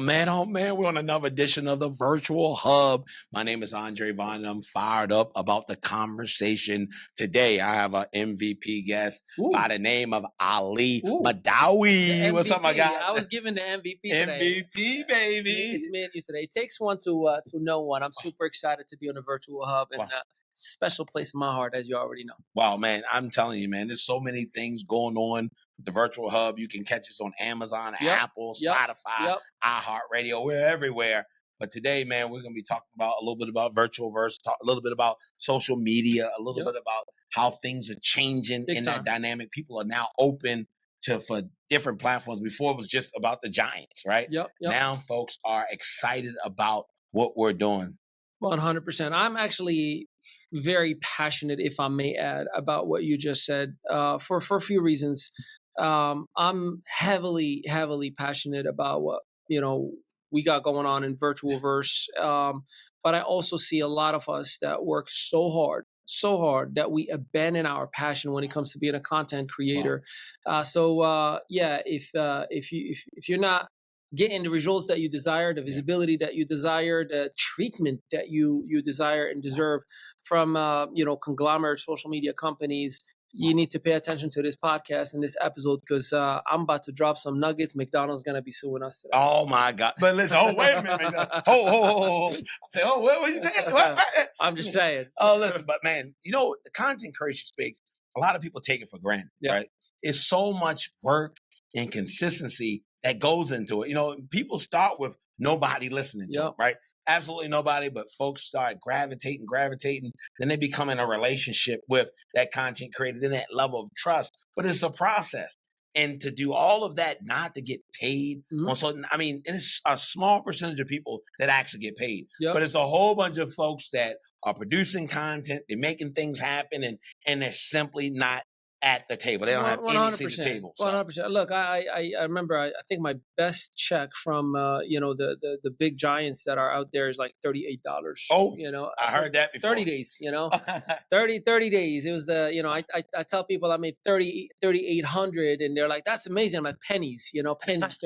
oh man, we're on another edition of the Virtual Hub. My name is Andre Vaughn, and I'm fired up about the conversation today. I have an MVP guest by the name of Ali Mehdaoui. What's up, my guy? I was given the MVP today. MVP, baby. It's me and you today. It takes one to know one. I'm super excited to be on the Virtual Hub, and special place in my heart, as you already know. Wow, man, I'm telling you, man, there's so many things going on with the Virtual Hub. You can catch us on Amazon, Apple, Spotify, iHeartRadio. We're everywhere. But today, man, we're going to be talking about a little bit about Virtualverse, talk a little bit about social media, a little bit about how things are changing in that dynamic. People are now open for different platforms. Before it was just about the giants, right? Now folks are excited about what we're doing. 100%. I'm actually very passionate, if I may add, about what you just said, for a few reasons. I'm heavily passionate about what, we got going on in Virtualverse. But I also see a lot of us that work so hard that we abandon our passion when it comes to being a content creator. If you're not getting the results that you desire, the visibility that you desire, the treatment that you desire and deserve from conglomerate social media companies, you need to pay attention to this podcast and this episode, because I'm about to drop some nuggets. McDonald's going to be suing us today. Oh, my God. But listen, wait a minute. Ho. I say, what you saying? I'm just saying. Oh, listen, but man, the content creation space, a lot of people take it for granted, right? It's so much work and consistency that goes into it. People start with nobody listening to them, right? Absolutely nobody, but folks start gravitating. Then they become in a relationship with that content creator, then that level of trust. But it's a process. And to do all of that, not to get paid on something, it's a small percentage of people that actually get paid. But it's a whole bunch of folks that are producing content, they're making things happen, and they're simply not at the table. They don't have any seat at the table. 100%. Look, I remember, I think my best check from, the big giants that are out there is like $38. Oh, I heard that before. 30 days, 30 days. It was I tell people I made 3,800 and they're like, that's amazing. I'm like, pennies, pennies.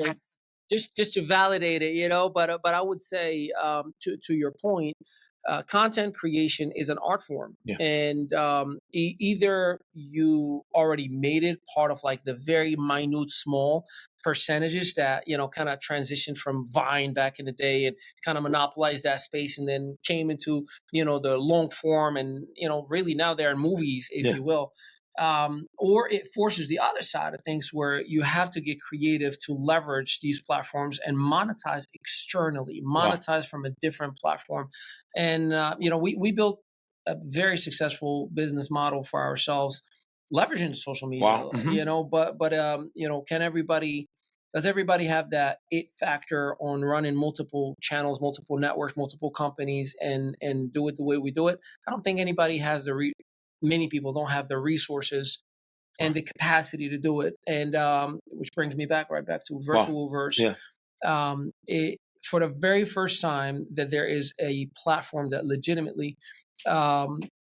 just to validate it, but I would say, to your point, content creation is an art form, and either you already made it part of like the very minute, small percentages that kind of transitioned from Vine back in the day and kind of monopolized that space, and then came into the long form, and really now they're in movies, if you will. Or it forces the other side of things where you have to get creative to leverage these platforms and monetize externally, from a different platform. And, we built a very successful business model for ourselves, leveraging social media, does everybody have that it factor on running multiple channels, multiple networks, multiple companies, and do it the way we do it? I don't think anybody has many people don't have the resources and the capacity to do it. And which brings me right back to Virtualverse. For the very first time that there is a platform that legitimately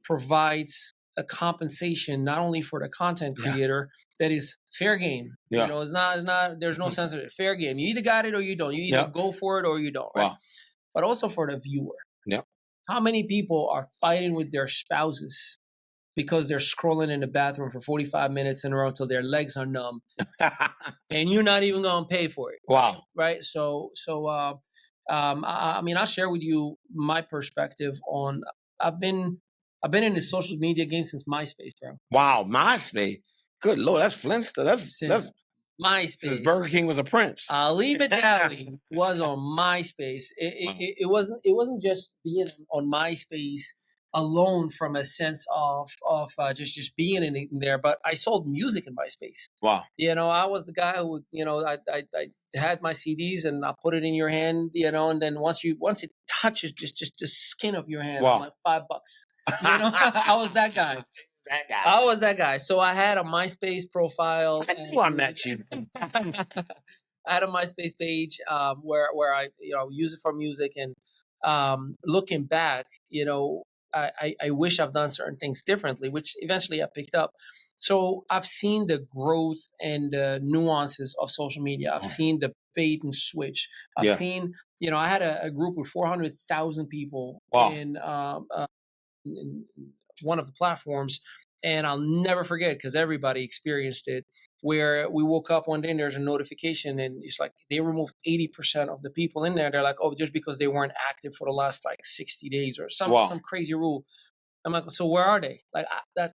provides a compensation, not only for the content creator, that is fair game. It's not there's no sense of it. Fair game. You either got it or you don't. You either go for it or you don't, right? But also for the viewer. How many people are fighting with their spouses because they're scrolling in the bathroom for 45 minutes in a row until their legs are numb, and you're not even going to pay for it? Wow. Right. So, I'll share with you my perspective on. I've been in the social media game since MySpace, bro. Wow, MySpace. Good Lord, that's Flintstone. That's MySpace. Since Burger King was a prince. Ali Mehdaoui was on MySpace. It wasn't just being on MySpace alone from a sense of just being in there, but I sold music in MySpace. Wow. I was the guy who, I had my CDs and I put it in your hand, and then once it touches just the skin of your hand, I'm like $5. I was that guy. I was that guy. So I had a MySpace profile. I knew I met you. I had a MySpace page where I use it for music, and looking back, I wish I've done certain things differently, which eventually I picked up. So I've seen the growth and the nuances of social media. I've seen the bait and switch. I've seen, I had a group with 400,000 people in one of the platforms, and I'll never forget because everybody experienced it. Where we woke up one day and there's a notification, and it's like they removed 80% of the people in there. They're like, oh, just because they weren't active for the last like 60 days or some crazy rule. I'm like, so where are they? Like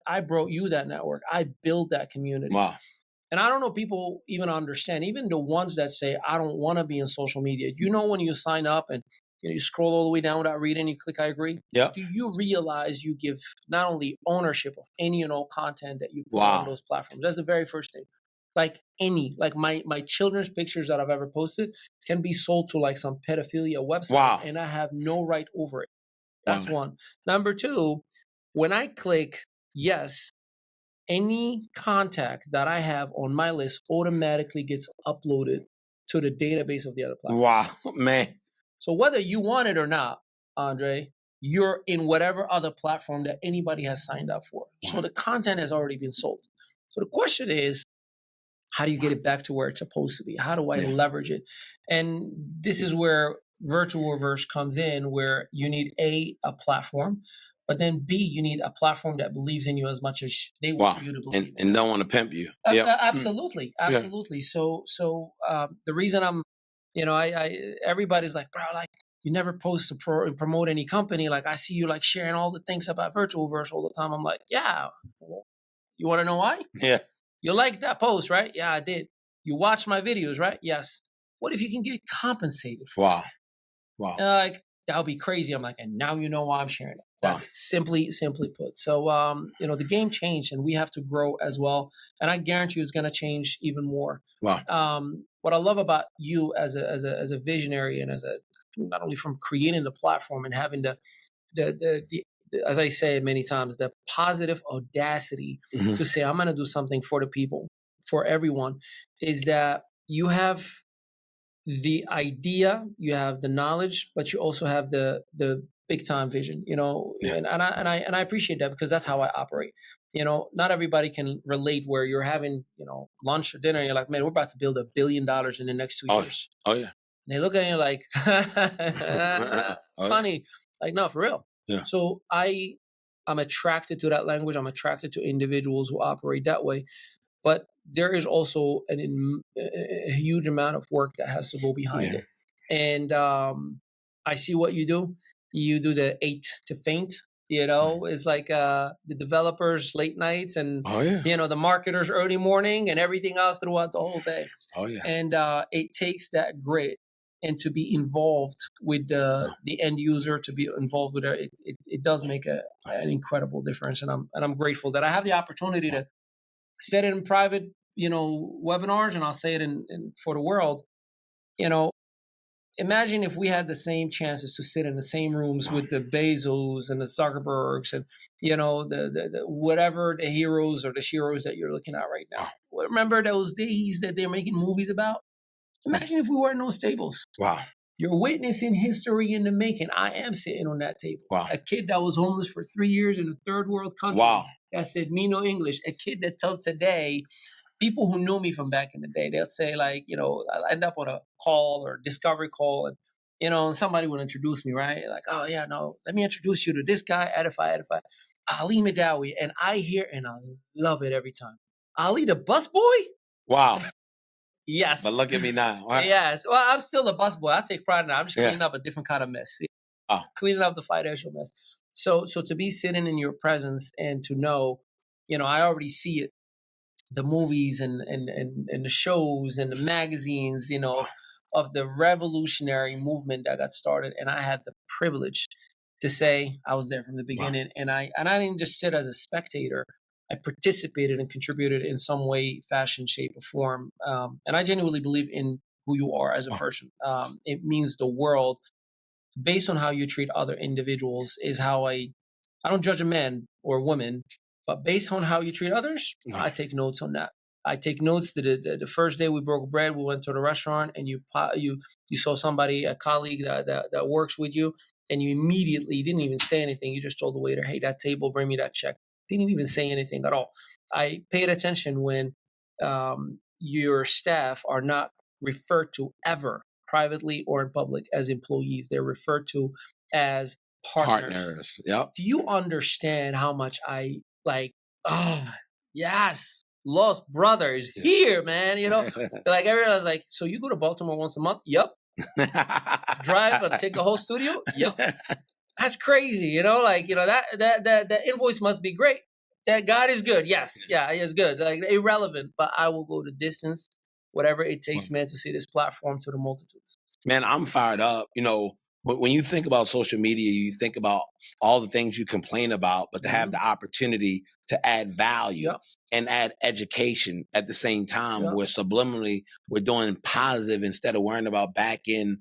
I brought you that network. I built that community. Wow. And I don't know if people even understand, even the ones that say, I don't want to be in social media. When you sign up and you scroll all the way down without reading, you click I agree. Yeah. Do you realize you give not only ownership of any and all content that you put on those platforms? That's the very first thing. Like my children's pictures that I've ever posted can be sold to like some pedophilia website, and I have no right over it. That's one. Number two, when I click yes, any contact that I have on my list automatically gets uploaded to the database of the other platform. Wow, man. So whether you want it or not, Andre, you're in whatever other platform that anybody has signed up for. So the content has already been sold. So the question is, how do you get it back to where it's supposed to be? How do I leverage it? And this is where Virtual Reverse comes in, where you need a platform, but then B, you need a platform that believes in you as much as they want you to believe and don't want to pimp you. Absolutely. So the reason I'm, everybody's like, bro, like you never post to promote any company. Like I see you like sharing all the things about Virtual Verse all the time. I'm like, yeah. You want to know why? Yeah. You liked that post, right? Yeah, I did. You watched my videos, right? Yes. What if you can get compensated for it? Wow. Like that would be crazy. I'm like, and now you know why I'm sharing it. That's simply put. So, the game changed and we have to grow as well. And I guarantee you it's going to change even more. Wow. What I love about you as a visionary and not only from creating the platform and having the as I say many times, the positive audacity to say, I'm going to do something for the people, for everyone, is that you have the idea, you have the knowledge, but you also have the big time vision, and I appreciate that because that's how I operate. Not everybody can relate where you're having, lunch or dinner and you're like, man, we're about to build $1 billion in the next 2 years. Oh yeah. And they look at you like, funny. Like, no, for real. Yeah. So I'm attracted to that language. I'm attracted to individuals who operate that way. But there is also a huge amount of work that has to go behind it. And I see what you do. You do the 8 to faint. It's like the developers late nights and, the marketers early morning and everything else throughout the whole day. Oh, yeah. And it takes that grit and to be involved with the end user, to be involved with it does make an incredible difference. And I'm grateful that I have the opportunity to say it in private, webinars, and I'll say it in for the world. Imagine if we had the same chances to sit in the same rooms with the Bezos and the Zuckerbergs and, the whatever the heroes or the sheroes that you're looking at right now. Remember those days that they're making movies about? Imagine if we were in those tables. Wow. You're witnessing history in the making. I am sitting on that table. Wow. A kid that was homeless for 3 years in a third world country. Wow. That said me no English. A kid that till today, people who knew me from back in the day, they'll say like, I'll end up on a call or discovery call and, somebody will introduce me, right? Like, oh yeah, no, let me introduce you to this guy, Edify, Ali Mehdaoui. And I hear and I love it every time. Ali the busboy? Wow. Yes. But look at me now. Right? Yes. Well, I'm still a busboy. I take pride in that. I'm just cleaning up a different kind of mess. Cleaning up the financial mess. So to be sitting in your presence and to know, I already see it. The movies and the shows and the magazines, of the revolutionary movement that got started. And I had the privilege to say I was there from the beginning. Wow. And I didn't just sit as a spectator. I participated and contributed in some way, fashion, shape, or form. And I genuinely believe in who you are as a person. It means the world. Based on how you treat other individuals is how I don't judge a man or a woman, but based on how you treat others, I take notes on that. I take notes that the first day we broke bread, we went to the restaurant and you saw somebody, a colleague that works with you, and you immediately didn't even say anything. You just told the waiter, hey, that table, bring me that check. Didn't even say anything at all. I paid attention when your staff are not referred to ever privately or in public as employees. They're referred to as partners. Yep. Do you understand how much I like? Yes, lost brothers here, man. Like everyone's like, so you go to Baltimore once a month? Yep. Drive and take the whole studio? Yep. That's crazy, that invoice must be great. That God is good. Yes. Yeah, he is good. Like irrelevant, but I will go the distance, whatever it takes, man, to see this platform to the multitudes. Man, I'm fired up. When you think about social media, you think about all the things you complain about, but to have the opportunity to add value and add education at the same time, where subliminally we're doing positive instead of worrying about back end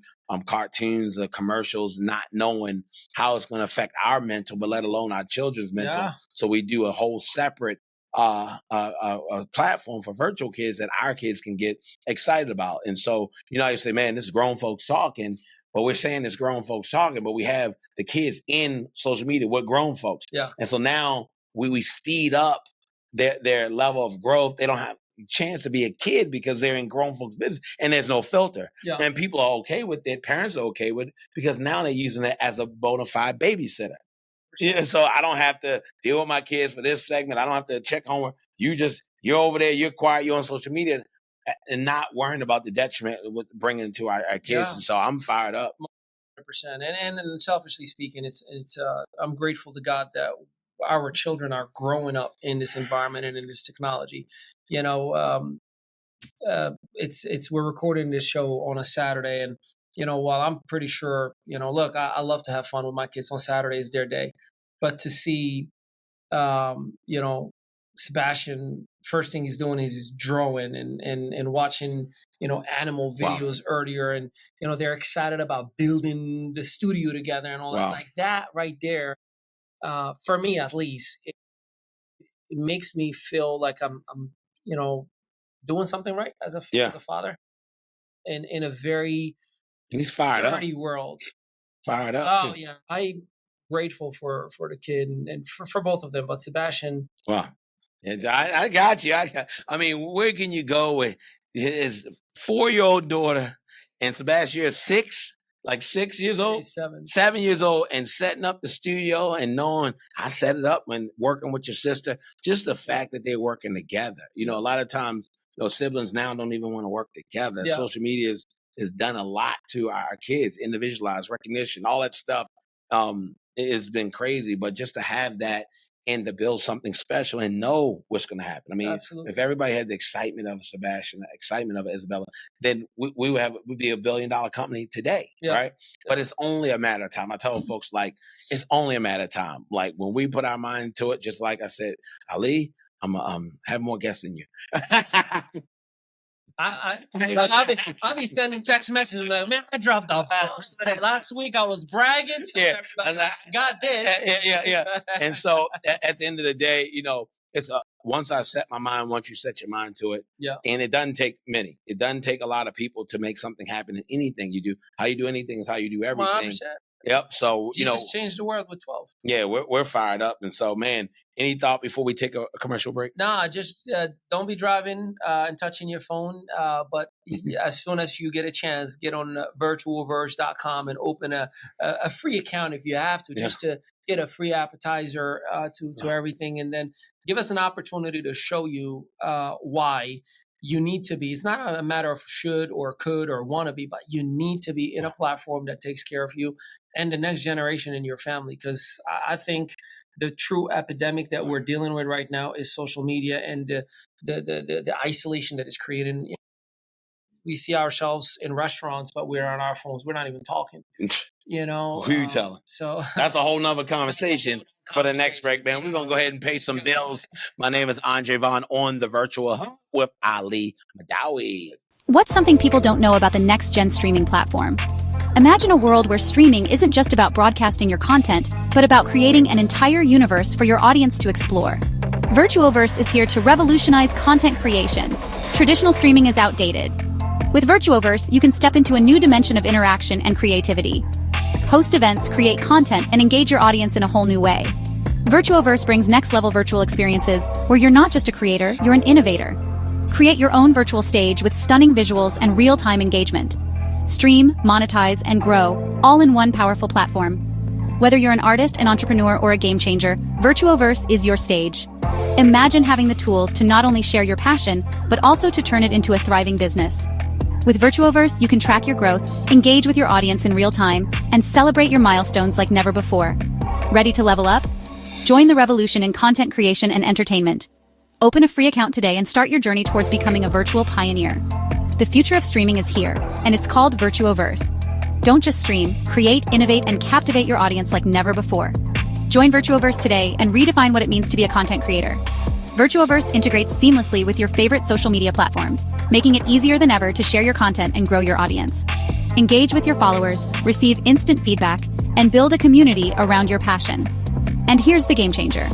cartoons or commercials, not knowing how it's going to affect our mental, but let alone our children's mental. So we do a whole separate a platform for virtual kids that our kids can get excited about. And so, you say, man, this is grown folks talking. But we're saying it's grown folks talking, but we have the kids in social media with grown folks. Yeah. And so now we speed up their level of growth. They don't have a chance to be a kid because they're in grown folks' business and there's no filter. Yeah. And people are okay with it. Parents are okay with it because now they're using it as a bona fide babysitter. Yeah, so I don't have to deal with my kids for this segment. I don't have to check homework. You're over there, you're quiet, you're on social media, and not worrying about the detriment with bringing to our kids. Yeah. And so I'm fired up. 100%. And selfishly speaking, it's I'm grateful to God that our children are growing up in this environment and in this technology. We're recording this show on a Saturday, and while I'm pretty sure, look, I love to have fun with my kids on Saturdays, their day, but to see, Sebastian, first thing he's doing is he's drawing and watching, animal videos earlier. And, they're excited about building the studio together and all that. Like that right there, for me, at least, it makes me feel like I'm doing something right as a father in a very and he's fired dirty up. World. Fired up. Oh, yeah. I'm grateful for the kid and for both of them, but Sebastian. Wow. And I got you. I mean, where can you go with his 4-year-old daughter and Sebastian is 6 years old? 7 years old, and setting up the studio and knowing I set it up when working with your sister. Just the fact that they're working together. A lot of times, siblings now don't even want to work together. Yeah. Social media has done a lot to our kids, individualized recognition, all that stuff. It's been crazy, but just to have that and to build something special and know what's going to happen. I mean, absolutely. If everybody had the excitement of Sebastian, the excitement of Isabella, then we'd be $1 billion company today, right? Yeah. But it's only a matter of time. I tell folks, it's only a matter of time. Like when we put our mind to it, just like I said, Ali, I'm have more guests than you. I'll be sending text messages like, man, I dropped off. Last week I was bragging to everybody. I got this. Yeah. And so at the end of the day, it's once I set my mind, once you set your mind to it. Yeah. And it doesn't take many. It doesn't take a lot of people to make something happen in anything you do. How you do anything is how you do everything. 100%. Yep. So, Jesus changed the world with 12. Yeah, we're fired up. And so, man, any thought before we take a commercial break? Nah, just don't be driving and touching your phone. But as soon as you get a chance, get on virtualverse.com and open a free account if you have to, just to get a free appetizer to everything. And then give us an opportunity to show you why you need to be. It's not a matter of should or could or want to be, but you need to be in a platform that takes care of you and the next generation in your family. Because I think the true epidemic that we're dealing with right now is social media and the isolation that is created. We see ourselves in restaurants, but we're on our phones. We're not even talking. Who you telling? So that's a whole nother conversation for the next break, man. We're going to go ahead and pay some bills. My name is Andre Vaughn on the Virtual Hub with Ali Mehdaoui. What's something people don't know about the next-gen streaming platform? Imagine a world where streaming isn't just about broadcasting your content, but about creating an entire universe for your audience to explore. Virtuoverse is here to revolutionize content creation. Traditional streaming is outdated. With Virtuoverse, you can step into a new dimension of interaction and creativity. Host events, create content, and engage your audience in a whole new way. Virtuoverse brings next-level virtual experiences where you're not just a creator, you're an innovator. Create your own virtual stage with stunning visuals and real-time engagement. Stream, monetize, and grow, all in one powerful platform. Whether you're an artist, an entrepreneur, or a game changer, Virtuoverse is your stage. Imagine having the tools to not only share your passion, but also to turn it into a thriving business. With Virtuoverse, you can track your growth, engage with your audience in real time, and celebrate your milestones like never before. Ready to level up? Join the revolution in content creation and entertainment. Open a free account today and start your journey towards becoming a virtual pioneer. The future of streaming is here, and it's called Virtuoverse. Don't just stream, create, innovate, and captivate your audience like never before. Join Virtuoverse today and redefine what it means to be a content creator. Virtuoverse integrates seamlessly with your favorite social media platforms, making it easier than ever to share your content and grow your audience. Engage with your followers, receive instant feedback, and build a community around your passion. And here's the game changer.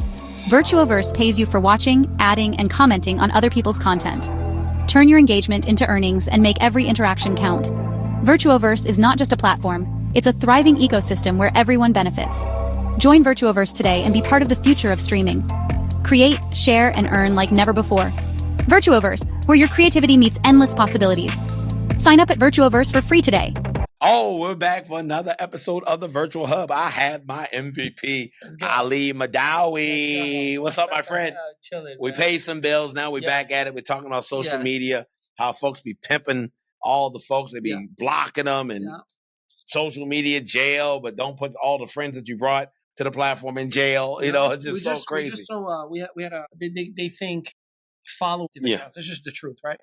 Virtuoverse pays you for watching, adding, and commenting on other people's content. Turn your engagement into earnings and make every interaction count. Virtuoverse is not just a platform, it's a thriving ecosystem where everyone benefits. Join Virtuoverse today and be part of the future of streaming. Create, share, and earn like never before. Virtuoverse, where your creativity meets endless possibilities. Sign up at Virtuoverse for free today. Oh, we're back for another episode of the Virtual Hub. I have my MVP, Ali Mehdaoui. What's up, my friend? Chilling, we paid some bills. Now we're back at it. We're talking about social media, how folks be pimping all the folks. They be blocking them and social media jail, but don't put all the friends that you brought to the platform in jail. You know, it's just so crazy. They think follow accounts. It's just the truth, right?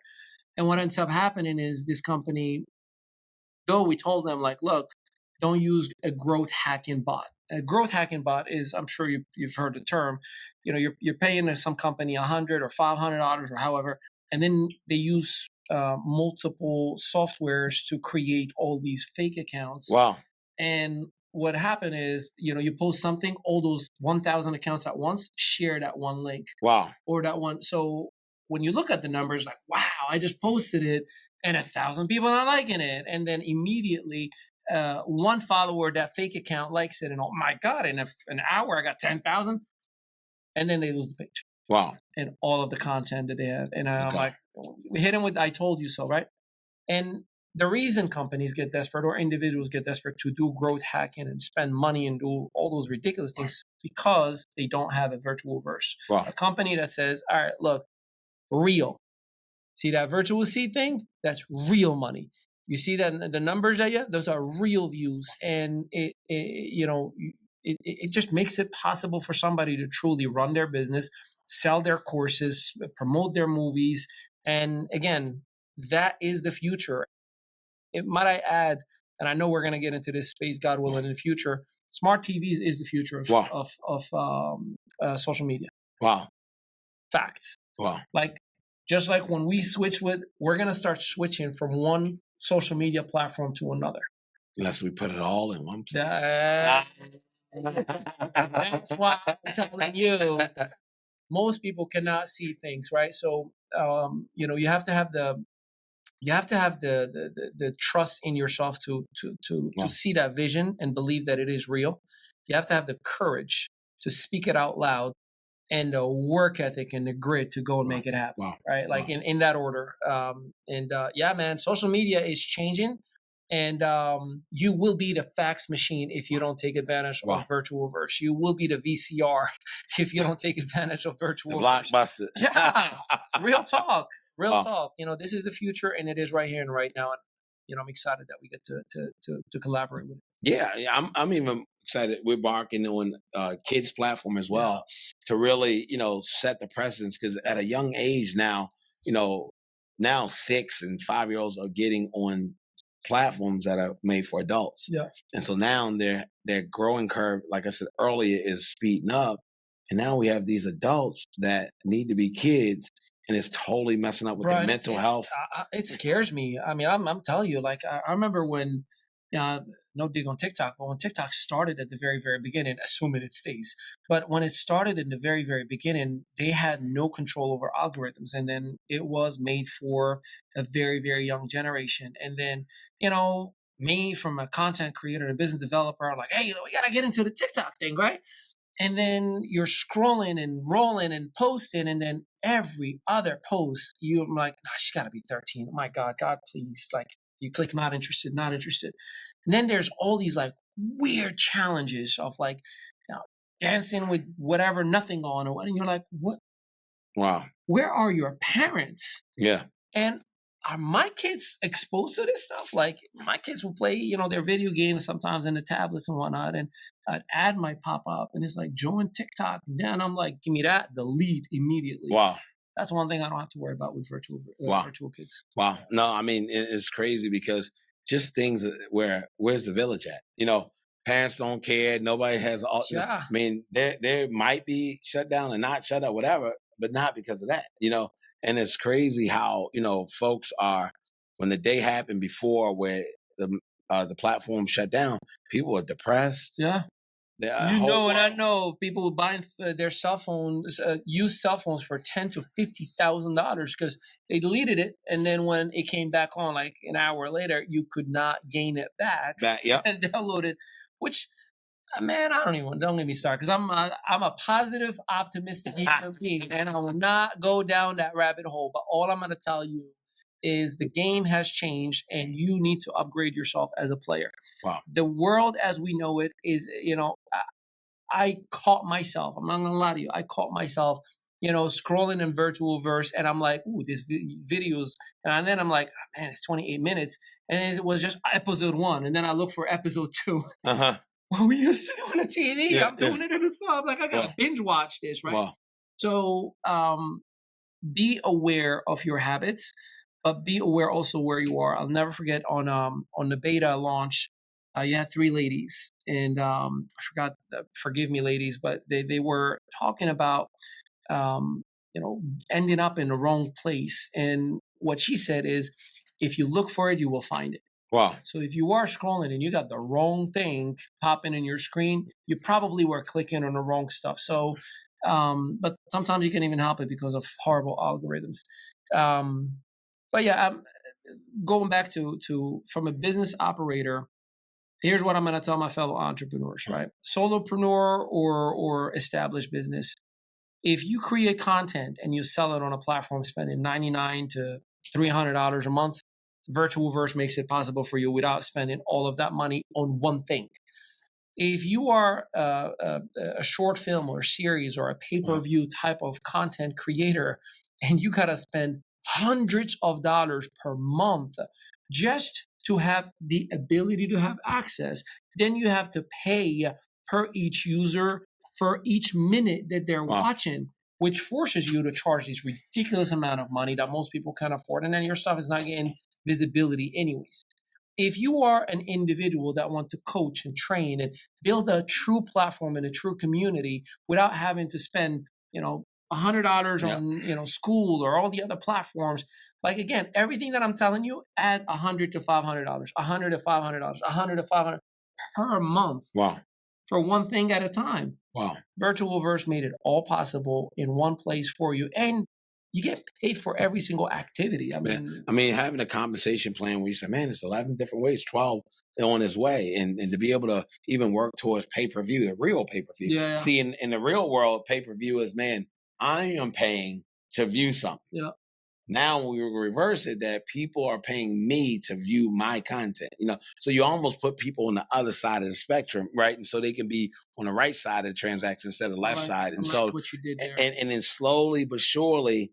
And what ends up happening is this company, though we told them, like, look, don't use a growth hacking bot. A growth hacking bot is, I'm sure you've heard the term, you know, you're paying some company $100 or $500 or however, and then they use multiple softwares to create all these fake accounts. Wow. And what happened is, you know, you post something, all those 1,000 accounts at once share that one link. Wow. Or that one. So when you look at the numbers, like, wow, I just posted it and 1,000 people are liking it. And then immediately one follower, that fake account, likes it. And oh my God, in an hour, I got 10,000. And then they lose the page. Wow. And all of the content that they have. And I'm like, we hit them with, I told you so, right? And the reason companies get desperate or individuals get desperate to do growth hacking and spend money and do all those ridiculous things because they don't have a Virtuoverse. Wow. A company that says, all right, look, real. See that virtual seed thing? That's real money. You see that the numbers that those are real views. And it just makes it possible for somebody to truly run their business, sell their courses, promote their movies. And again, that is the future. Might I add, and I know we're going to get into this space, God willing, in the future, smart TVs is the future of social media. Wow. Facts. Wow. Like, just like when we switch we're going to start switching from one social media platform to another. Unless we put it all in one place. That's why I'm telling you, most people cannot see things, right? So, you have to have the trust in yourself to see that vision and believe that it is real. You have to have the courage to speak it out loud and the work ethic and the grit to go and make it happen. Right? Like in that order. Man, social media is changing, and you will be the fax machine if you don't take advantage of Virtuoverse. You will be the VCR if you don't take advantage of Virtuoverse. Blockbuster. Yeah, real talk. Real talk. You know, this is the future, and it is right here and right now. And I'm excited that we get to collaborate with it. Yeah, I'm even excited. We're embarking on kids platform as well to really, set the precedence, because at a young age now, now 6 and 5-year-olds are getting on platforms that are made for adults. Yeah. And so now their growing curve, like I said earlier, is speeding up. And now we have these adults that need to be kids, and it's totally messing up with their mental health. It scares me. I mean, I'm telling you, like, I remember when, no dig on TikTok, but when TikTok started at the very, very beginning, assuming it stays, but when it started in the very, very beginning, they had no control over algorithms. And then it was made for a very, very young generation. And then, me from a content creator and a business developer, I'm like, hey, we got to get into the TikTok thing, right? And then you're scrolling and rolling and posting, and then every other post, you're like, nah, she's got to be 13. Oh my God, please. Like, you click not interested, not interested. And then there's all these like weird challenges of like, dancing with whatever, nothing on, or what. And you're like, what? Wow. Where are your parents? Yeah. And are my kids exposed to this stuff? Like, my kids will play, their video games sometimes in the tablets and whatnot, and an ad might pop up, and it's like, join TikTok. And then I'm like, give me that, delete immediately. Wow. That's one thing I don't have to worry about with virtual kids. Wow. No, I mean, it's crazy because just things where's the village at? Parents don't care. Nobody has all. Yeah. I mean, there might be shut down and not shut down, whatever, but not because of that. And it's crazy how folks are, when the day happened before where the platform shut down, people are depressed. Yeah. And I know people who buy their cell phones, use cell phones for $10,000 to $50,000 because they deleted it, and then when it came back on, like an hour later, you could not gain it back. And download it, which, man, don't get me started, because I'm a positive, optimistic human being, and I will not go down that rabbit hole. But all I'm going to tell you is the game has changed, and you need to upgrade yourself as a player. Wow. The world as we know it is, I caught myself, I'm not going to lie to you, I caught myself, scrolling in virtual verse, and I'm like, ooh, this videos, and then I'm like, oh, man, it's 28 minutes, and it was just episode 1, and then I look for episode 2. Uh-huh. Well, we used to do on the TV. Yeah, I'm doing it in the sub. Like, I gotta binge watch this, right? Wow. So, be aware of your habits, but be aware also where you are. I'll never forget on the beta launch, you had 3 ladies, and I forgot. Forgive me, ladies, but they were talking about ending up in the wrong place. And what she said is, if you look for it, you will find it. Wow. So if you are scrolling and you got the wrong thing popping in your screen, you probably were clicking on the wrong stuff. So, but sometimes you can't even help it because of horrible algorithms. But yeah, going back to from a business operator, here's what I'm going to tell my fellow entrepreneurs, right? Solopreneur or established business. If you create content and you sell it on a platform spending $99 to $300 a month, Virtualverse makes it possible for you without spending all of that money on one thing. If you are a short film or series or a pay-per-view type of content creator, and you got to spend hundreds of dollars per month just to have the ability to have access, then you have to pay per each user for each minute that they're watching, which forces you to charge this ridiculous amount of money that most people can't afford. And then your stuff is not getting visibility anyways. If you are an individual that want to coach and train and build a true platform and a true community without having to spend, $100 on, school or all the other platforms, like, again, everything that I'm telling you, add $100 to $500, $100 to $500, $100 to $500 per month. Wow. For one thing at a time. Wow. Virtualverse made it all possible in one place for you. And you get paid for every single activity. I mean, having a compensation plan where you say, man, it's 11 different ways, 12 on its way. And to be able to even work towards pay-per-view, the real pay-per-view. Yeah. See, in the real world, pay-per-view is, man, I am paying to view something. Yeah. Now we reverse it, that people are paying me to view my content, so you almost put people on the other side of the spectrum, right? And so they can be on the right side of the transaction instead of the left side. And so, what you did there. And then slowly but surely,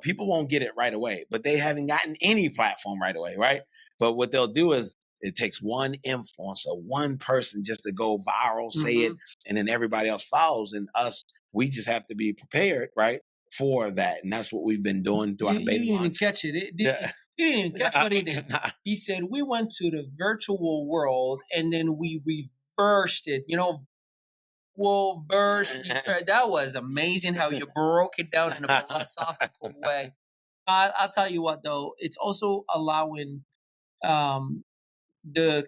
people won't get it right away, but they haven't gotten any platform right away, right? But what they'll do is it takes one influencer, one person just to go viral, say it, and then everybody else follows. And we just have to be prepared, right, for that. And that's what we've been doing through our beta launch. You didn't even catch it. You didn't even catch what he did. He said, we went to the virtual world and then we reversed it. That was amazing how you broke it down in a philosophical way. I'll tell you what, though, it's also allowing the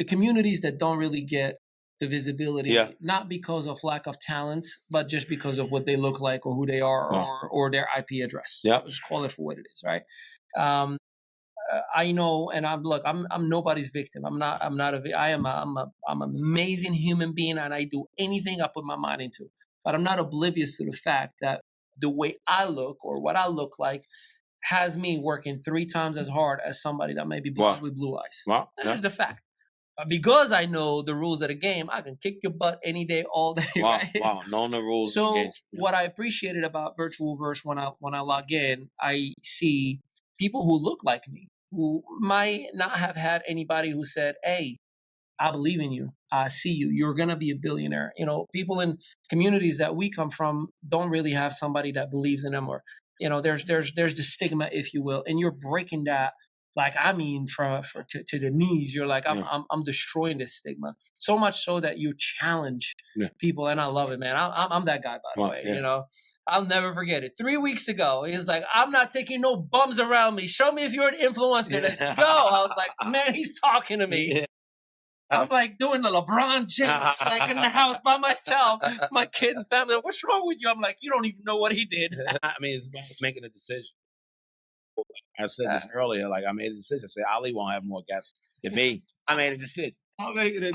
communities that don't really get the visibility, not because of lack of talent, but just because of what they look like or who they are or their IP address. Yeah. Just call it for what it is, right? I know, and I'm nobody's victim. I'm an amazing human being, and I do anything I put my mind into. But I'm not oblivious to the fact that the way I look or what I look like has me working 3 times as hard as somebody that may be blind with blue eyes. That's just the fact. Because I know the rules of the game, I can kick your butt any day, all day. Right? Knowing the rules. So what I appreciated about Virtual Verse when I log in, I see people who look like me, who might not have had anybody who said, "Hey, I believe in you. I see you. You're gonna be a billionaire." You know, people in communities that we come from don't really have somebody that believes in them, or there's the stigma, if you will, and you're breaking that. Like, I mean, to the knees. You're like, I'm destroying this stigma. So much so that you challenge people, and I love it, man. I'm that guy, by the way. You know, I'll never forget it. 3 weeks ago, he's like, "I'm not taking no bums around me. Show me if you're an influencer. Let's go." I was like, man, he's talking to me. Yeah. I'm like doing the LeBron James, like in the house by myself, my kid and family. What's wrong with you? I'm like, you don't even know what he did. I mean, it's about making a decision. I said this earlier, like I made a decision. I said Ali won't have more guests than me. I made a decision. I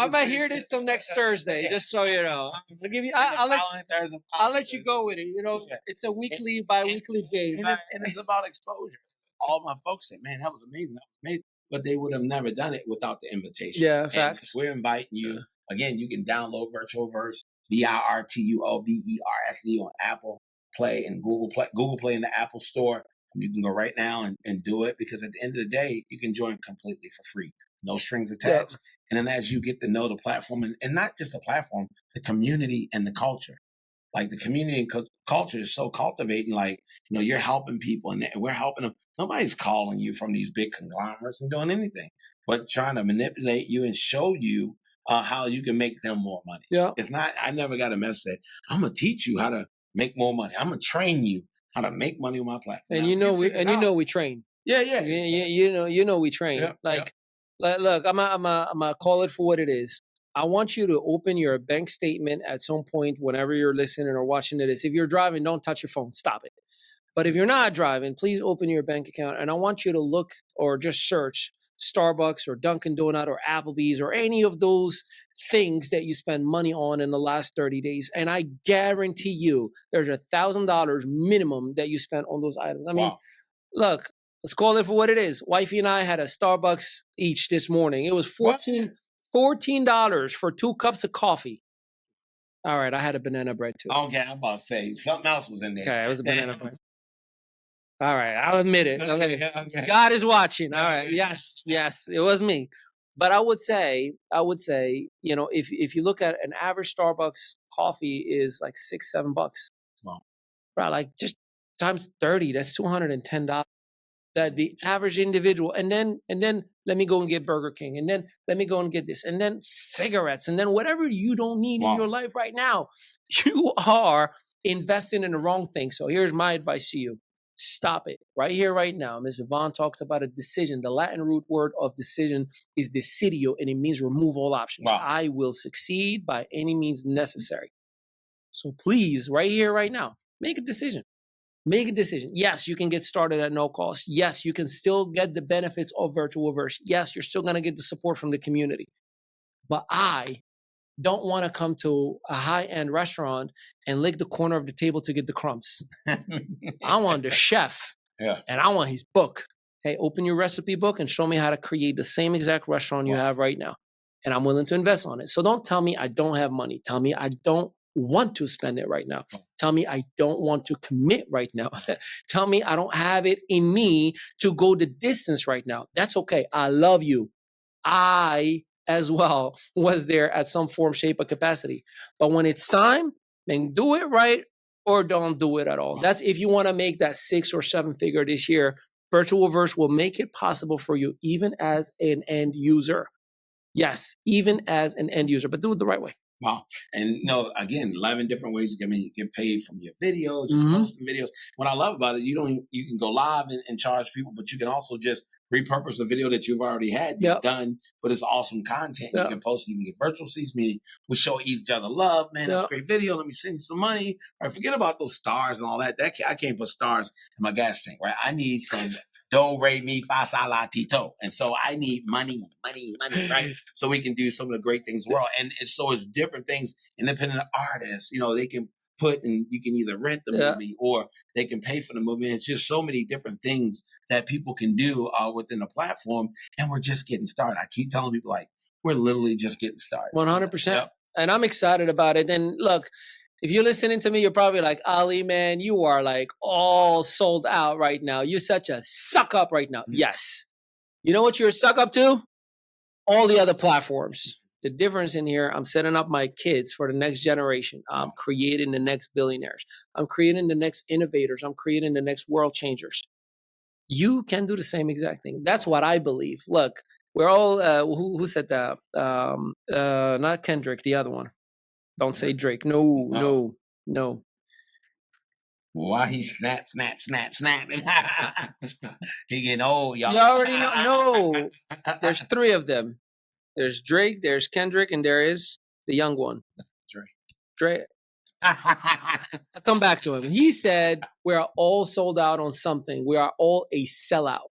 might hear this till next Thursday, just so you know. I'll give you. I'll let you go with it. You know, it's a weekly, bi-weekly game, and it's about exposure. All my folks say, "Man, that was amazing. That was amazing." But they would have never done it without the invitation. Yeah, facts. We're inviting you. Again, you can download Virtual Verse, VIRTUOBERSD on Apple Play and Google Play in the Apple Store. You can go right now and do it, because at the end of the day, you can join completely for free. No strings attached. Yep. And then as you get to know the platform, and not just the platform, the community and the culture. Like the community and culture is so cultivating. Like, you're helping people and we're helping them. Nobody's calling you from these big conglomerates and doing anything, but trying to manipulate you and show you how you can make them more money. Yeah. It's not, I never got a message that I'm going to teach you how to make more money. I'm going to train you how to make money on my platform. And we train. Yeah. We train. Look, I'm gonna call it for what it is. I want you to open your bank statement at some point whenever you're listening or watching this. If you're driving, don't touch your phone. Stop it. But if you're not driving, please open your bank account. And I want you to look or just search Starbucks or Dunkin' Donut or Applebee's or any of those things that you spend money on in the last 30 days. And I guarantee you there's $1,000 minimum that you spent on those items. I mean, look, let's call it for what it is. Wifey and I had a Starbucks each this morning. It was $14 for 2 cups of coffee. All right, I had a banana bread too. Okay, I'm about to say something else was in there. Okay, it was a banana bread. All right, I'll admit it. Okay. God is watching. All right, yes, it was me. But I would say, if you look at an average Starbucks coffee is like $6-7. Wow. Right, like just times 30, that's $210. That the average individual, and then let me go and get Burger King, and then let me go and get this, and then cigarettes, and then whatever you don't need in your life right now, you are investing in the wrong thing. So here's my advice to you. Stop it right here, right now. Mr. Vaughn talks about a decision. The Latin root word of decision is decidio, and it means remove all options. Wow. I will succeed by any means necessary. So please, right here, right now, make a decision. Make a decision. Yes, you can get started at no cost. Yes, you can still get the benefits of Virtual Verse. Yes, you're still going to get the support from the community. But I don't want to come to a high-end restaurant and lick the corner of the table to get the crumbs. I want the chef, and I want his book. Hey, open your recipe book and show me how to create the same exact restaurant you have right now. And I'm willing to invest on it. So don't tell me I don't have money. Tell me I don't want to spend it right now. Tell me I don't want to commit right now. Tell me I don't have it in me to go the distance right now. That's okay. I love you. I as well was there at some form, shape, or capacity. But when it's time, then do it right or don't do it at all. That's if you want to make that 6 or 7 figure this year. Virtual Verse will make it possible for you, even as an end user. Yes, even as an end user, but do it the right way. Wow. And again, 11 different ways. I mean, you get paid from your videos, just posting videos. What I love about it, you can go live and charge people, but you can also just repurpose a video that you've already had, you've done, but it's awesome content. You can post it, you can get virtual seats, meaning we show each other love. Man, that's a great video. Let me send you some money. All right, forget about those stars and all that. I can't put stars in my gas tank, right? I need some do, re, mi, fa, sa, la, ti, to. And so I need money, right? So we can do some of the great things in the world. And so it's different things. Independent artists, they can put, and you can either rent the movie or they can pay for the movie. It's just so many different things that people can do within the platform. And we're just getting started. I keep telling people, like, we're literally just getting started. 100%. Yep. And I'm excited about it. And look, if you're listening to me, you're probably like, Ali, man, you are like all sold out right now. You're such a suck up right now. Yes. You know what you're a suck up to? All the other platforms. The difference in here, I'm setting up my kids for the next generation. I'm creating the next billionaires. I'm creating the next innovators. I'm creating the next world changers. You can do the same exact thing. That's what I believe. Look, we're all, who said that? Not Kendrick, the other one. Don't say Drake. No. Why he snap. He getting old, y'all. You already know. No. There's three of them. There's Drake, there's Kendrick, and there is the young one. Drake. I'll come back to him. He said, we are all sold out on something. We are all a sellout.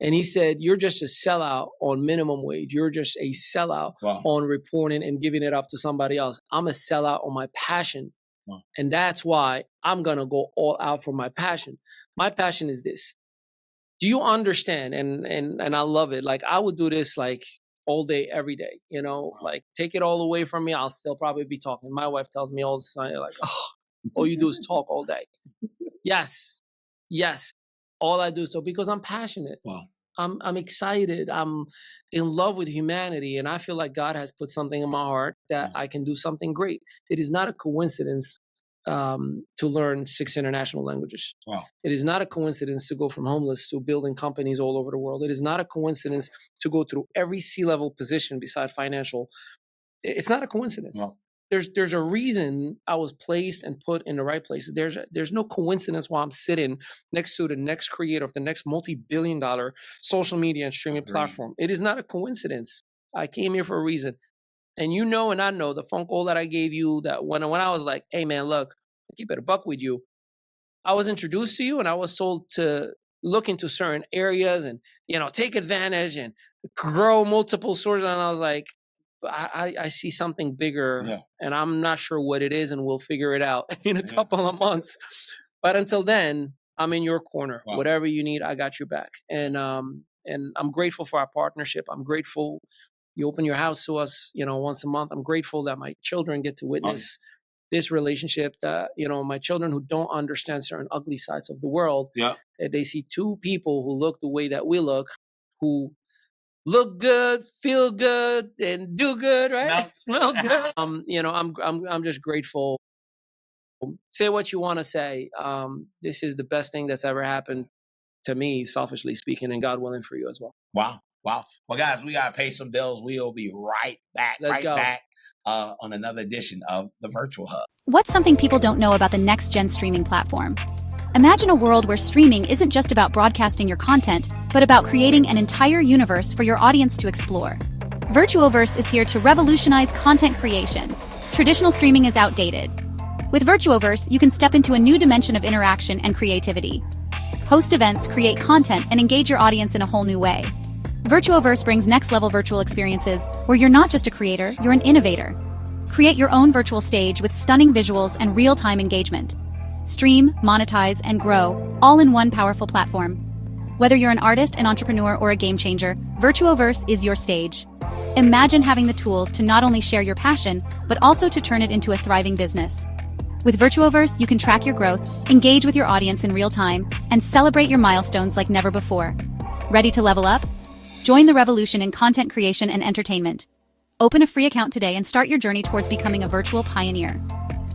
And he said, you're just a sellout on minimum wage. You're just a sellout on reporting and giving it up to somebody else. I'm a sellout on my passion. Wow. And that's why I'm going to go all out for my passion. My passion is this. Do you understand? And I love it. Like, I would do this like all day, every day, like take it all away from me. I'll still probably be talking. My wife tells me all the time, like, all you do is talk all day. Yes. All I do is talk because I'm passionate. Wow. I'm excited. I'm in love with humanity. And I feel like God has put something in my heart that I can do something great. It is not a coincidence to learn 6 international languages. Wow. It is not a coincidence to go from homeless to building companies all over the world. It is not a coincidence to go through every C-level position beside financial. It's not a coincidence. Wow. There's a reason I was placed and put in the right places. There's no coincidence why I'm sitting next to the next creator of the next multi-billion-dollar social media and streaming platform. It is not a coincidence. I came here for a reason. And and I know the phone call that I gave you, that when I was like, hey, man, look, I'll keep it a buck with you. I was introduced to you and I was told to look into certain areas and, take advantage and grow multiple sources. And I was like, I see something bigger and I'm not sure what it is, and we'll figure it out in a couple of months. But until then, I'm in your corner. Wow. Whatever you need, I got your back. And I'm grateful for our partnership. I'm grateful you open your house to us, once a month. I'm grateful that my children get to witness this relationship, that, my children who don't understand certain ugly sides of the world, they see two people who look the way that we look, who look good, feel good, and do good, right? Smell good. I'm just grateful. Say what you want to say. This is the best thing that's ever happened to me, selfishly speaking, and God willing for you as well. Wow. Well, guys, we got to pay some bills. We'll be right back, on another edition of the Virtual Hub. What's something people don't know about the next-gen streaming platform? Imagine a world where streaming isn't just about broadcasting your content, but about creating an entire universe for your audience to explore. Virtuoverse is here to revolutionize content creation. Traditional streaming is outdated. With Virtuoverse, you can step into a new dimension of interaction and creativity. Host events, create content, and engage your audience in a whole new way. Virtuoverse brings next-level virtual experiences where you're not just a creator, you're an innovator. Create your own virtual stage with stunning visuals and real-time engagement. Stream, monetize, and grow, all in one powerful platform. Whether you're an artist, an entrepreneur, or a game changer, Virtuoverse is your stage. Imagine having the tools to not only share your passion, but also to turn it into a thriving business. With Virtuoverse, you can track your growth, engage with your audience in real time, and celebrate your milestones like never before. Ready to level up? Join the revolution in content creation and entertainment. Open a free account today and start your journey towards becoming a virtual pioneer.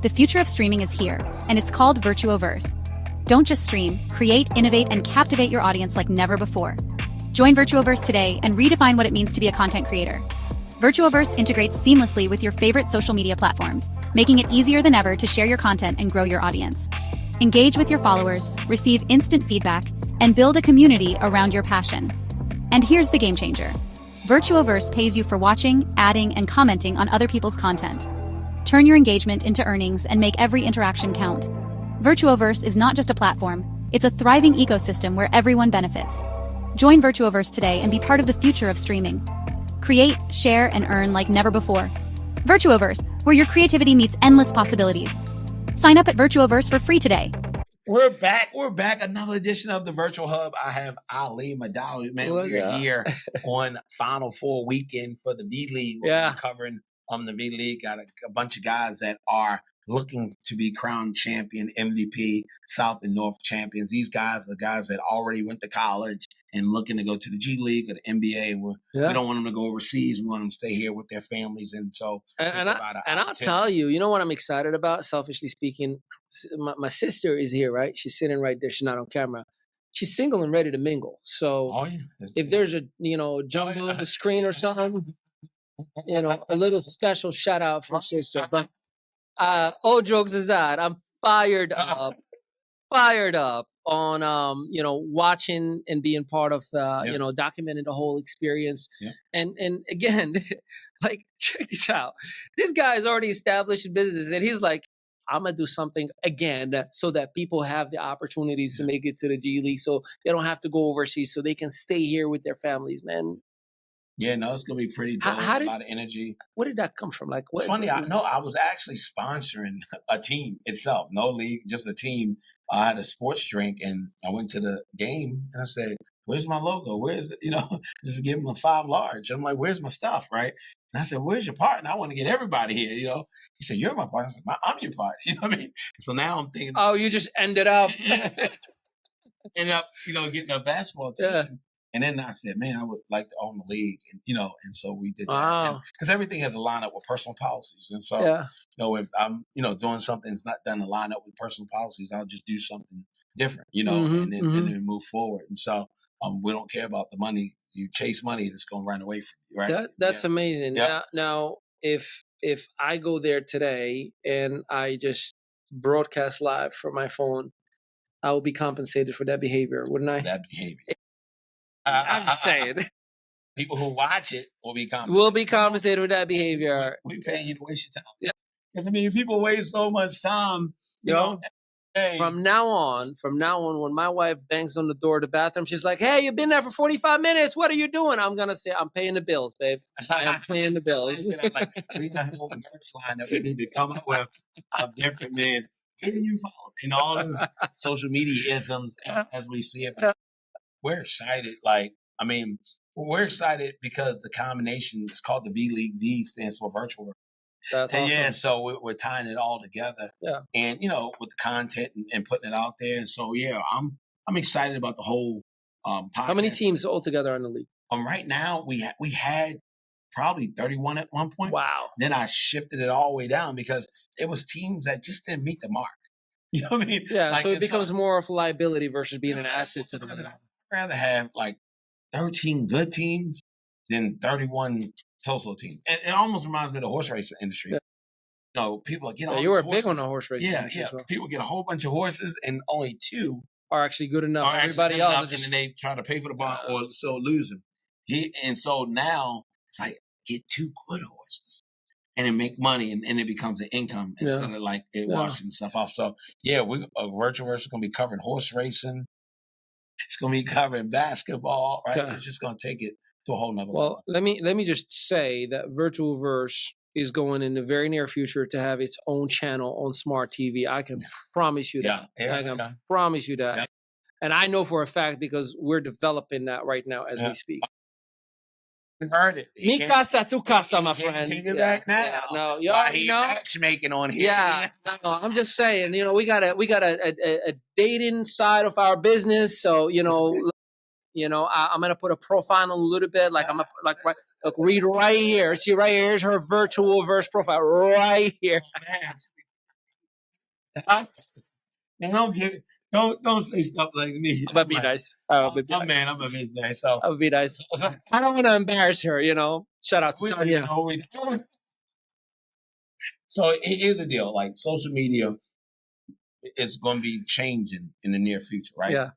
The future of streaming is here, and it's called Virtuoverse. Don't just stream, create, innovate, and captivate your audience like never before. Join Virtuoverse today and redefine what it means to be a content creator. Virtuoverse integrates seamlessly with your favorite social media platforms, making it easier than ever to share your content and grow your audience. Engage with your followers, receive instant feedback, and build a community around your passion. And here's the game changer. Virtuoverse pays you for watching, adding, and commenting on other people's content. Turn your engagement into earnings and make every interaction count. Virtuoverse is not just a platform, it's a thriving ecosystem where everyone benefits. Join Virtuoverse today and be part of the future of streaming. Create, share, and earn like never before. Virtuoverse, where your creativity meets endless possibilities. Sign up at Virtuoverse for free today. We're back. Another edition of the Virtual Hub. I have Ali Mehdaoui. Man, we're here on Final Four weekend for the B League. We're covering the B League. Got a bunch of guys that are looking to be crowned champion, MVP, South and North champions. These guys are guys that already went to college and looking to go to the G League or the NBA. And we don't want them to go overseas. We want them to stay here with their families. And so, I'll tell you, you know what I'm excited about, selfishly speaking? My sister is here, right? She's sitting right there. She's not on camera. She's single and ready to mingle. So if there's a, jungle on the screen or something, a little special shout out for sister. But all jokes aside, I'm fired up on watching and being part of documenting the whole experience. And again, like, check this out. This guy is already established in business, and he's like, I'm gonna do something again so that people have the opportunities to make it to the G League, so they don't have to go overseas, so they can stay here with their families, man. Yeah, no, it's gonna be pretty dope. A lot of energy. Where did that come from? Like, what? It's funny. I was actually sponsoring a team itself, no league, just a team. I had a sports drink, and I went to the game, and I said, "Where's my logo? Where's it?" Just give them a 5 large. I'm like, "Where's my stuff?" Right? And I said, "Where's your partner? I want to get everybody here." He said, "You're my partner." I said, "I'm your partner." You know what I mean? So now I'm thinking, oh, you just ended up getting a basketball team. Yeah. And then I said, man, I would like to own the league. And so we did that. Because everything has to line up with personal policies. And so, if I'm, doing something that's not done to line up with personal policies, I'll just do something different, and then move forward. And so we don't care about the money. You chase money, it's going to run away from you, right? That's amazing. Yeah. Now, if I go there today and I just broadcast live from my phone, I will be compensated for that behavior, wouldn't I? That behavior. I'm just saying. People who watch it will be compensated. We'll be compensated with that behavior. We paying you to waste your time. Yeah. I mean, people waste so much time, Hey. From now on, when my wife bangs on the door of the bathroom, she's like, "Hey, you've been there for 45 minutes. What are you doing?" I'm going to say, "I'm paying the bills, babe. I'm paying the bills." We got a whole merch line that we need to come up with of different men. Who do you follow? And all those social media isms as we see it. We're excited. We're excited because the combination is called the V League. V stands for virtual. That's awesome. Yeah, so we're tying it all together. Yeah. And, with the content and putting it out there. And so, I'm excited about the whole podcast. How many teams altogether in the league? Right now, we had probably 31 at one point. Wow. Then I shifted it all the way down because it was teams that just didn't meet the mark. You know what I mean? Yeah, so it becomes more of a liability versus being an asset to the league. I'd rather have 13 good teams than 31 so-so teams. It almost reminds me of the horse racing industry. Yeah. People get all you were horses. Big on the horse racing. Yeah. Well. People get a whole bunch of horses and only 2 are actually good enough. Everybody else and then they try to pay for the bond or so lose them. And so now it's get 2 good horses and then make money and it becomes an income instead of it washing stuff off. So Virtualverse is going to be covering horse racing. It's going to be covering basketball, right? It's just going to take it to a whole nother level. Let me just say that Virtualverse is going in the very near future to have its own channel on smart TV. I can promise you that. I can promise you that. Yeah. And I know for a fact because we're developing that right now as we speak. Heard it. Mi casa, tu casa, my friend. Take it back now. Yeah, no, you already know. Matchmaking on here. Yeah, no, I'm just saying. We got a dating side of our business. So I'm gonna put a profile on a little bit. Read right here. See right here. Here's her Virtualverse profile right here. Don't say stuff like me. I'm gonna be nice. I'm a bit nice. So I'll be nice. I don't want to embarrass her. Shout out to Tanya. So here's the deal. Social media is going to be changing in the near future, right? Yeah.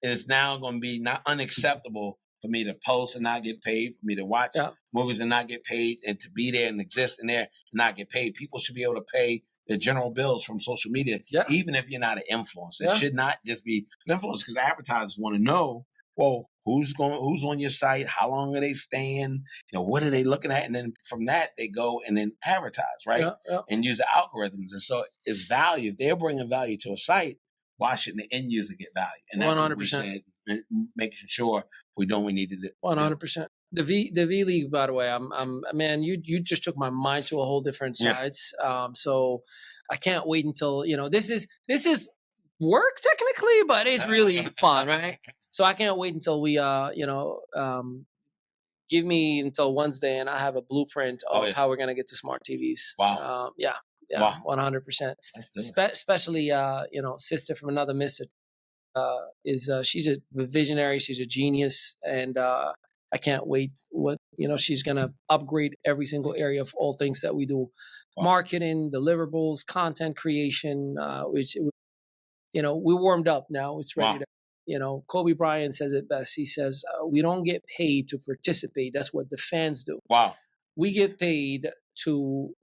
It's now going to be not unacceptable for me to post and not get paid, for me to watch movies and not get paid, and to be there and exist in there and not get paid. People should be able to pay their general bills from social media, even if you're not an influencer. It should not just be an influence, because advertisers want to know, well, who's on your site, how long are they staying, what are they looking at, and then from that they go and then advertise, right? And use the algorithms. And so it's value. If they're bringing value to a site, why shouldn't the end user get value? And that's 100%. What we said, making sure we're doing what we need to do. 100%. The V League, by the way, I'm man, you just took my mind to a whole different sides. So I can't wait until, this is work technically, but it's really fun, right? So I can't wait until we, give me until Wednesday and I have a blueprint of how we're going to get to smart TVs. Wow. Yeah, wow. 100%. Especially, sister from another mister she's a visionary. She's a genius. And I can't wait what, she's going to upgrade every single area of all things that we do. Wow. Marketing, deliverables, content creation, which, we warmed up now. It's ready to, Kobe Bryant says it best. He says, we don't get paid to participate. That's what the fans do. Wow. We get paid to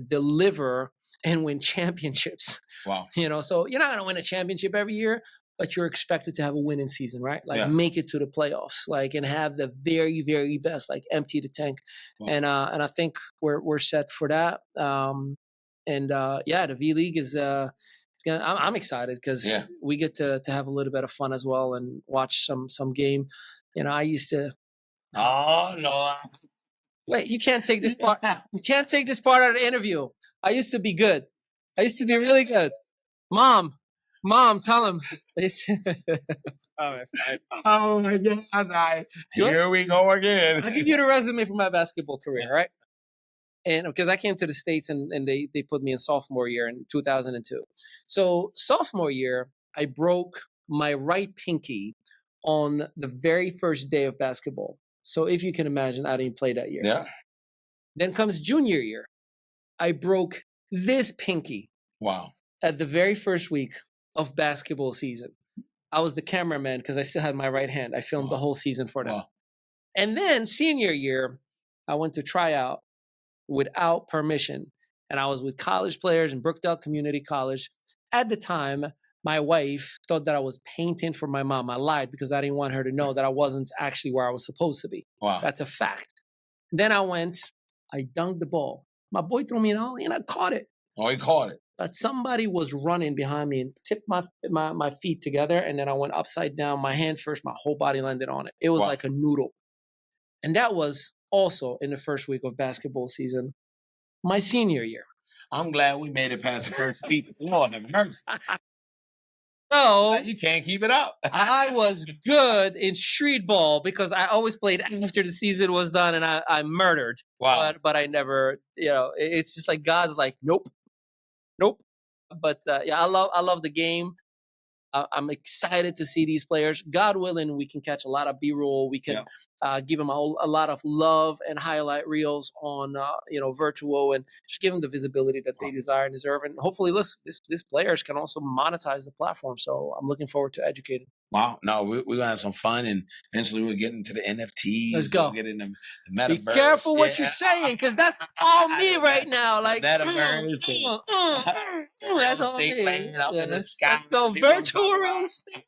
deliver and win championships. Wow. So you're not going to win a championship every year, but you're expected to have a winning season, right? Like make it to the playoffs, and have the very, very best, empty the tank. Wow. And I think we're set for that. The V League is, I'm excited because we get to have a little bit of fun as well and watch some game. I used to. Oh no! Wait, you can't take this part. You can't take this part out of the interview. I used to be good. I used to be really good. Mom, tell him. Oh my God! Here we go again. I'll give you the resume for my basketball career, right? And because I came to the States and they put me in sophomore year in 2002. So sophomore year, I broke my right pinky on the very first day of basketball. So if you can imagine, I didn't play that year. Yeah. Then comes junior year. I broke this pinky. Wow. At the very first week of basketball season. I was the cameraman because I still had my right hand. I filmed the whole season for them. Wow. And then senior year, I went to try out without permission. And I was with college players in Brookdale Community College. At the time, my wife thought that I was painting for my mom. I lied because I didn't want her to know that I wasn't actually where I was supposed to be. Wow. That's a fact. Then I dunked the ball. My boy threw me an ollie and I caught it. Oh, he caught it. But somebody was running behind me and tipped my feet together. And then I went upside down, my hand first, my whole body landed on it. It was like a noodle. And that was also in the first week of basketball season, my senior year. I'm glad we made it past the first week. Lord have mercy. So you can't keep it up. I was good in street ball because I always played after the season was done, and I murdered. Wow. But I never, it's just like God's like, nope. But I love the game. I'm excited to see these players. God willing, we can catch a lot of B-roll. We can give them a lot of love and highlight reels on virtual, and just give them the visibility that they desire and deserve. And hopefully, these players can also monetize the platform. So I'm looking forward to educating. Wow. No, we're going to have some fun, and eventually we'll get into the NFTs. Let's go. We'll get in the metaverse. Be careful what you're saying, because that's all me right now. Like, metaverse. That's all me. In the sky. Let's go virtual real estate.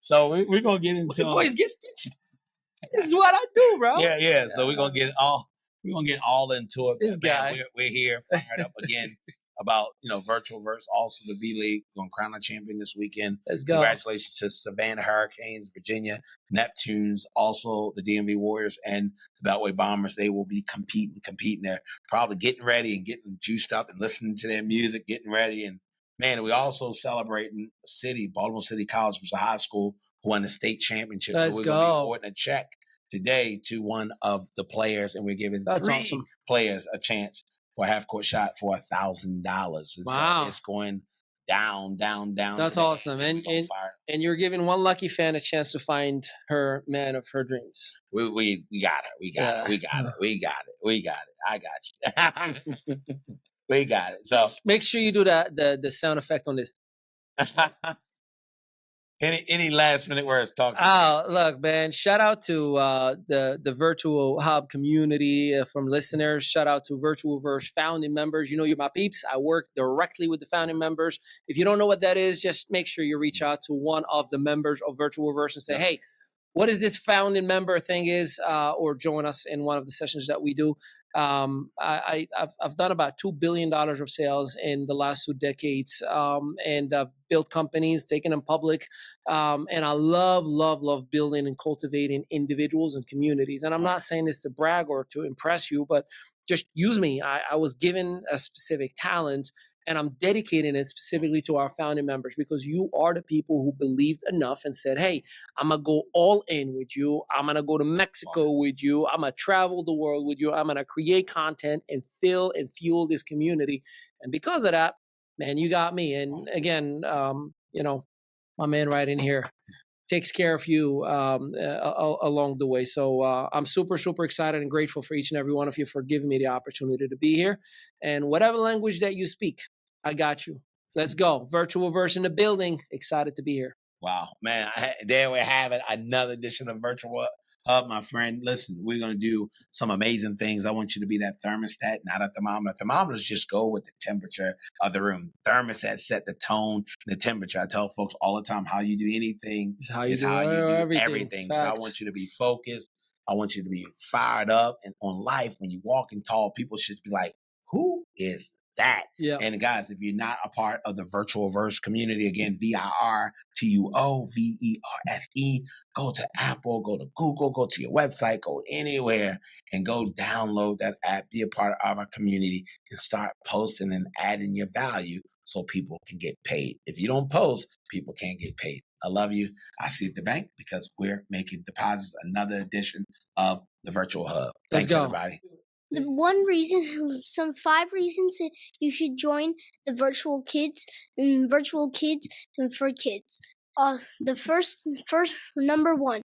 So we're going to get into... The boys get pictures. This is what I do, bro. Yeah. So we're going to get all into it. This guy. We're here fired up again about, virtual verse, also the V League. We're going to crown a champion this weekend. Let's go. Congratulations to Savannah Hurricanes, Virginia Neptunes, also the DMV Warriors and the Beltway Bombers. They will be competing. They're probably getting ready and getting juiced up and listening to their music, getting ready. And man, we also celebrating Baltimore City College was a high school who won the state championship. Let's so we're go. going to be awarding a check today to one of the players, and we're giving three players a chance for a half-court shot for $1,000. Wow. So it's going down. That's today. Awesome. And you're giving one lucky fan a chance to find her man of her dreams. We got her. We got it. I got you. We got it. So make sure you do the sound effect on this. Any last minute words? Talk to me. Oh, look, man! Shout out to the Virtual Hub community from listeners. Shout out to Virtualverse founding members. You know, you're my peeps. I work directly with the founding members. If you don't know what that is, just make sure you reach out to one of the members of Virtualverse and say, "Hey, what is this founding member thing is," or join us in one of the sessions that we do. I've done about $2 billion of sales in the last 2 decades, and built companies, taken them public. And I love building and cultivating individuals and communities. And I'm not saying this to brag or to impress you, but just use me. I was given a specific talent, and I'm dedicating it specifically to our founding members, because you are the people who believed enough and said, hey, I'm going to go all in with you. I'm going to go to Mexico with you. I'm going to travel the world with you. I'm going to create content and fill and fuel this community. And because of that, man, you got me. And again, you know, my man right in here takes care of you along the way. So I'm super excited and grateful for each and every one of you for giving me the opportunity to be here. And whatever language that you speak, I got you. Let's go. Virtualverse in the building. Excited to be here. Wow, man. There we have it. Another edition of Virtual Hub, my friend. Listen, we're going to do some amazing things. I want you to be that thermostat, not a thermometer. Thermometers just go with the temperature of the room. Thermostat set the tone and the temperature. I tell folks all the time, how you do anything is how you do everything. So I want you to be focused. I want you to be fired up. And on life, when you walk in tall, people should be like, who is that? Yeah. And guys, if you're not a part of the Virtualverse community, again, VIRTUOVERSE, go to Apple, go to Google, go to your website, go anywhere and go download that app, be a part of our community, and start posting and adding your value so people can get paid. If you don't post, people can't get paid. I love you. I see you at the bank, because we're making deposits. Another edition of the Virtual Hub. Thanks, everybody. The 5 reasons you should join the Virtual Kids and for Kids. The first number 1,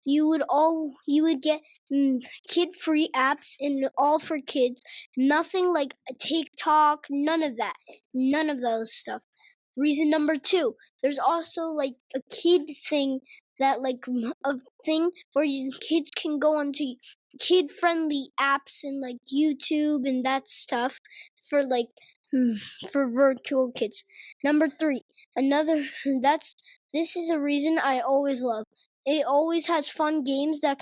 you would get kid-free apps and all for kids. Nothing like TikTok, none of that, none of those stuff. Reason number 2, there's also like a kid thing that like a thing where kids can go onto kid-friendly apps and like YouTube and that stuff for like for virtual kids. Number 3, this is a reason I always love. It always has fun games that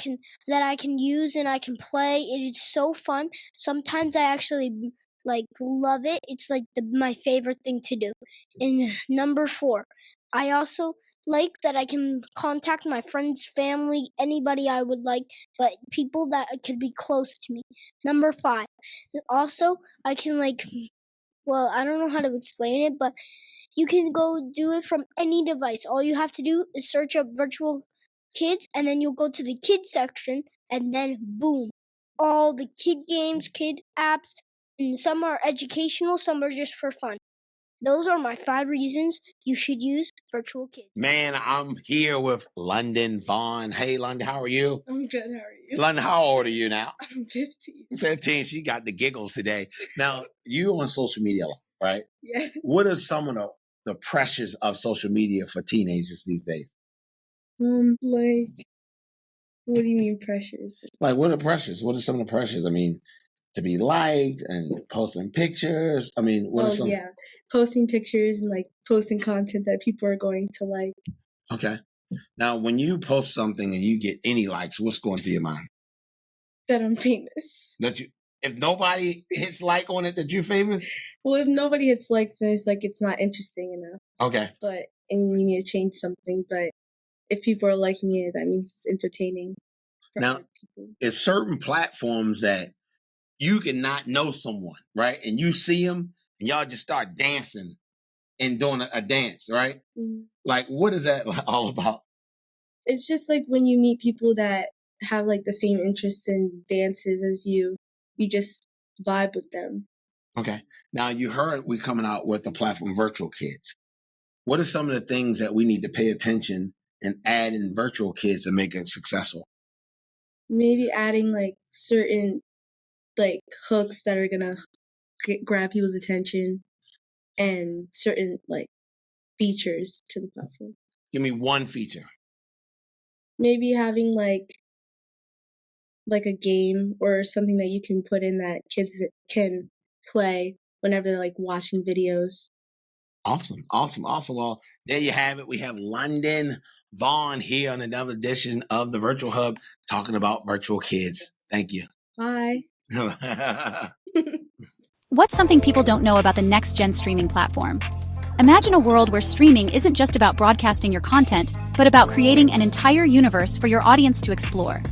I can use and I can play. It is so fun. Sometimes I actually like love it. It's like my favorite thing to do. And number 4, I also like that I can contact my friends, family, anybody I would like, but people that could be close to me. Number 5, also I can I don't know how to explain it, but you can go do it from any device. All you have to do is search up Virtual Kids, and then you'll go to the kids section, and then boom, all the kid games, kid apps, and some are educational, some are just for fun. Those are my 5 reasons you should use Virtual Kids. Man, I'm here with London Vaughn. Hey, London, how are you? I'm good. How are you? London, how old are you now? I'm 15. 15. She got the giggles today. Now, you on social media, right? Yes. What are some of the pressures of social media for teenagers these days? What do you mean pressures? Like, what are pressures? What are some of the pressures? I mean, to be liked and posting pictures. I mean, what are some? Yeah, posting pictures and like posting content that people are going to like. Okay. Now, when you post something and you get any likes, what's going through your mind? That I'm famous. If nobody hits like on it, that you're famous? Well, if nobody hits likes, then it's like it's not interesting enough. Okay. And you need to change something. But if people are liking it, that means it's entertaining. Now, it's certain platforms that you can not know someone, right? And you see them and y'all just start dancing and doing a dance, right? Mm-hmm. Like, what is that all about? It's just like when you meet people that have like the same interests in dances as you just vibe with them. Okay. Now, you heard we coming out with the platform Virtual Kids. What are some of the things that we need to pay attention and add in Virtual Kids to make it successful? Maybe adding like certain like hooks that are gonna grab people's attention and certain like features to the platform. Give me one feature. Maybe having like a game or something that you can put in that kids can play whenever they're like watching videos. Awesome. Well, there you have it. We have London Vaughn here on another edition of the Virtual Hub talking about virtual kids. Thank you. Bye. What's something people don't know about the next-gen streaming platform? Imagine a world where streaming isn't just about broadcasting your content, but about creating an entire universe for your audience to explore.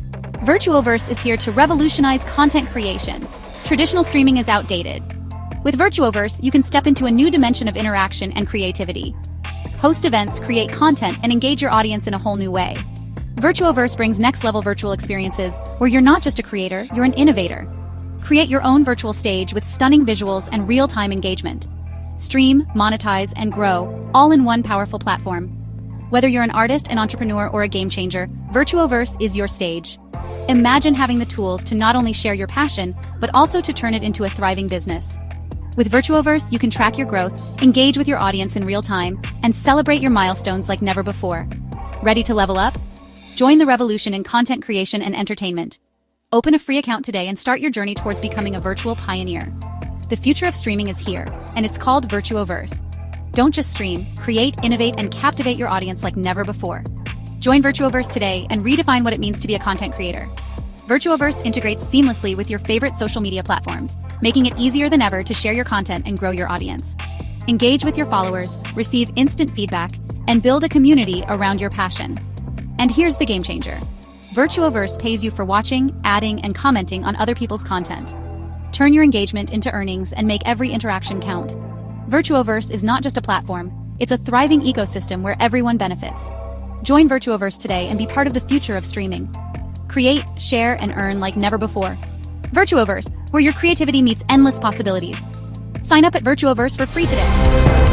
Virtuoverse is here to revolutionize content creation. Traditional streaming is outdated. With Virtuoverse, you can step into a new dimension of interaction and creativity. Host events, create content, and engage your audience in a whole new way. Virtuoverse brings next-level virtual experiences where you're not just a creator, you're an innovator. Create your own virtual stage with stunning visuals and real-time engagement. Stream, monetize, and grow, all in one powerful platform. Whether you're an artist, an entrepreneur, or a game changer, Virtuoverse is your stage. Imagine having the tools to not only share your passion, but also to turn it into a thriving business. With Virtuoverse, you can track your growth, engage with your audience in real time, and celebrate your milestones like never before. Ready to level up? Join the revolution in content creation and entertainment. Open a free account today and start your journey towards becoming a virtual pioneer. The future of streaming is here, and it's called Virtuoverse. Don't just stream, create, innovate, and captivate your audience like never before. Join Virtuoverse today and redefine what it means to be a content creator. Virtuoverse integrates seamlessly with your favorite social media platforms, making it easier than ever to share your content and grow your audience. Engage with your followers, receive instant feedback, and build a community around your passion. And here's the game changer. Virtuoverse pays you for watching, adding, and commenting on other people's content. Turn your engagement into earnings and make every interaction count. Virtuoverse is not just a platform, it's a thriving ecosystem where everyone benefits. Join Virtuoverse today and be part of the future of streaming. Create, share, and earn like never before. Virtuoverse, where your creativity meets endless possibilities. Sign up at Virtuoverse for free today.